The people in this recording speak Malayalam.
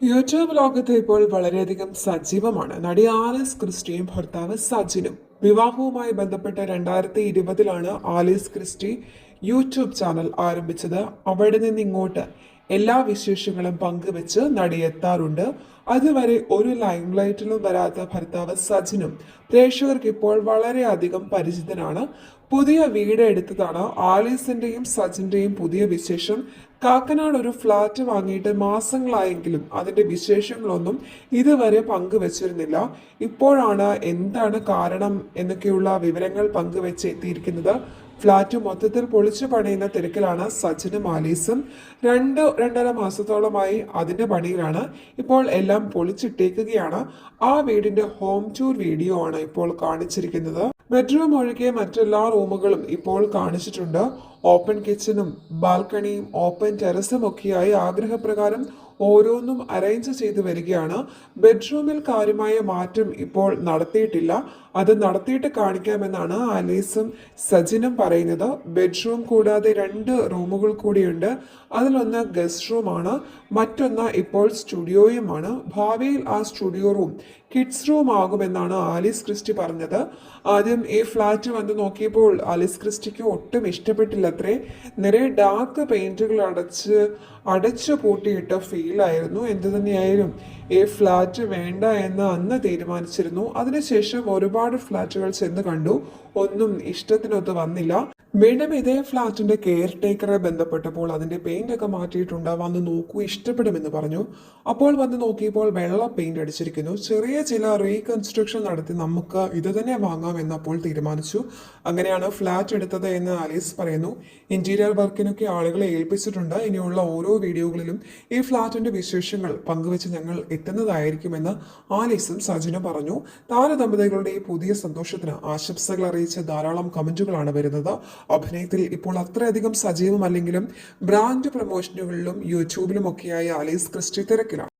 യൂട്യൂബ് ലോകത്ത് ഇപ്പോൾ വളരെയധികം സജീവമാണ്. നടി ആലിസ് ക്രിസ്റ്റിയും ഭർത്താവ് സജിനും. വിവാഹവുമായി ബന്ധപ്പെട്ട 2020 ആലിസ് ക്രിസ്റ്റി യൂട്യൂബ് ചാനൽ ആരംഭിച്ചത്. അവിടെ നിന്ന് ഇങ്ങോട്ട് എല്ലാ വിശേഷങ്ങളും പങ്കുവെച്ച് നടി എത്താറുണ്ട്. അതുവരെ ഒരു ലൈം ലൈറ്റിലും വരാത്ത ഭർത്താവ് സജിനും പ്രേക്ഷകർക്ക് ഇപ്പോൾ വളരെയധികം പരിചിതനാണ്. പുതിയ വീട് എടുത്തതാണ് ആലീസിന്റെയും സജിന്റെയും പുതിയ വിശേഷം. കാക്കനാട് ഒരു ഫ്ലാറ്റ് വാങ്ങിയിട്ട് മാസങ്ങളായെങ്കിലും അതിന്റെ വിശേഷങ്ങളൊന്നും ഇതുവരെ പങ്കുവച്ചിരുന്നില്ല. ഇപ്പോഴാണ് എന്താണ് കാരണം എന്നൊക്കെയുള്ള വിവരങ്ങൾ പങ്കുവെച്ച് എത്തിയിരിക്കുന്നത്. ഫ്ലാറ്റ് മൊത്തത്തിൽ പൊളിച്ചു പണിയുന്ന തിരക്കിലാണ് സച്ചിനും ആലീസും. രണ്ടര മാസത്തോളമായി അതിന്റെ പണിയിലാണ്. ഇപ്പോൾ എല്ലാം പൊളിച്ചിട്ടേക്കുകയാണ്. ആ വീടിന്റെ ഹോം ടൂർ വീഡിയോ ആണ് ഇപ്പോൾ കാണിച്ചിരിക്കുന്നത്. ബെഡ്റൂം ഒഴികെ മറ്റെല്ലാ റൂമുകളും ഇപ്പോൾ കാണിച്ചിട്ടുണ്ട്. ഓപ്പൺ കിച്ചണും ബാൽക്കണിയും ഓപ്പൺ ടെറസും ഒക്കെയായി ആഗ്രഹപ്രകാരം ഓരോന്നും അറേഞ്ച് ചെയ്തു വരികയാണ്. ബെഡ്റൂമിൽ കാര്യമായ മാറ്റം ഇപ്പോൾ നടത്തിയിട്ടില്ല. അത് നടത്തിയിട്ട് കാണിക്കാമെന്നാണ് ആലീസും സജിനും പറയുന്നത്. ബെഡ്റൂം കൂടാതെ 2 റൂമുകൾ കൂടിയുണ്ട്. അതിലൊന്ന് ഗസ്റ്റ് റൂമാണ്, മറ്റൊന്ന് ഇപ്പോൾ സ്റ്റുഡിയോയുമാണ്. ഭാവിയിൽ ആ സ്റ്റുഡിയോ റൂം കിഡ്സ് റൂം ആകുമെന്നാണ് ആലിസ് ക്രിസ്റ്റി പറഞ്ഞത്. ആദ്യം ഈ ഫ്ലാറ്റ് വന്ന് നോക്കിയപ്പോൾ ആലിസ് ക്രിസ്റ്റിക്ക് ഒട്ടും ഇഷ്ടപ്പെട്ടില്ലത്രേ. നിറയെ ഡാർക്ക് പെയിന്റുകൾ അടച്ചു പൂട്ടിയിട്ട ഫീലായിരുന്നു. എന്തു തന്നെയായാലും ഈ ഫ്ലാറ്റ് വേണ്ട എന്ന് അന്ന് തീരുമാനിച്ചിരുന്നു. അതിനുശേഷം ഒരുപാട് ഫ്ലാറ്റുകൾ ചെന്ന് കണ്ടു. ഒന്നും ഇഷ്ടത്തിനൊത്ത് വന്നില്ല. വീണ്ടും ഇതേ ഫ്ലാറ്റിന്റെ കെയർ ടേക്കറെ ബന്ധപ്പെട്ടപ്പോൾ അതിന്റെ പെയിന്റ് ഒക്കെ മാറ്റിയിട്ടുണ്ട്, വന്ന് നോക്കൂ, ഇഷ്ടപ്പെടുമെന്ന് പറഞ്ഞു. അപ്പോൾ വന്ന് നോക്കിയപ്പോൾ വെള്ള പെയിന്റ് അടിച്ചിരിക്കുന്നു. ചെറിയ ചില റീകൺസ്ട്രക്ഷൻ നടത്തി നമുക്ക് ഇത് തന്നെ വാങ്ങാം എന്നപ്പോൾ തീരുമാനിച്ചു. അങ്ങനെയാണ് ഫ്ലാറ്റ് എടുത്തത് എന്ന് ആലീസ് പറയുന്നു. ഇന്റീരിയർ വർക്കിനൊക്കെ ആളുകളെ ഏൽപ്പിച്ചിട്ടുണ്ട്. ഇനിയുള്ള ഓരോ വീഡിയോകളിലും ഈ ഫ്ലാറ്റിന്റെ വിശേഷങ്ങൾ പങ്കുവെച്ച് ഞങ്ങൾ എത്തുന്നതായിരിക്കുമെന്ന് ആലീസും സജിനും പറഞ്ഞു. താരദമ്പതികളുടെ ഈ പുതിയ സന്തോഷത്തിന് ആശംസകൾ അറിയിച്ച ധാരാളം കമന്റുകളാണ് വരുന്നത്. അഭിനയത്തിൽ ഇപ്പോൾ അത്രയധികം സജീവമല്ലെങ്കിലും ബ്രാൻഡ് പ്രൊമോഷനുകളിലും യൂട്യൂബിലും ഒക്കെയായി ആലീസ് ക്രിസ്റ്റി തിരക്കിലാണ്.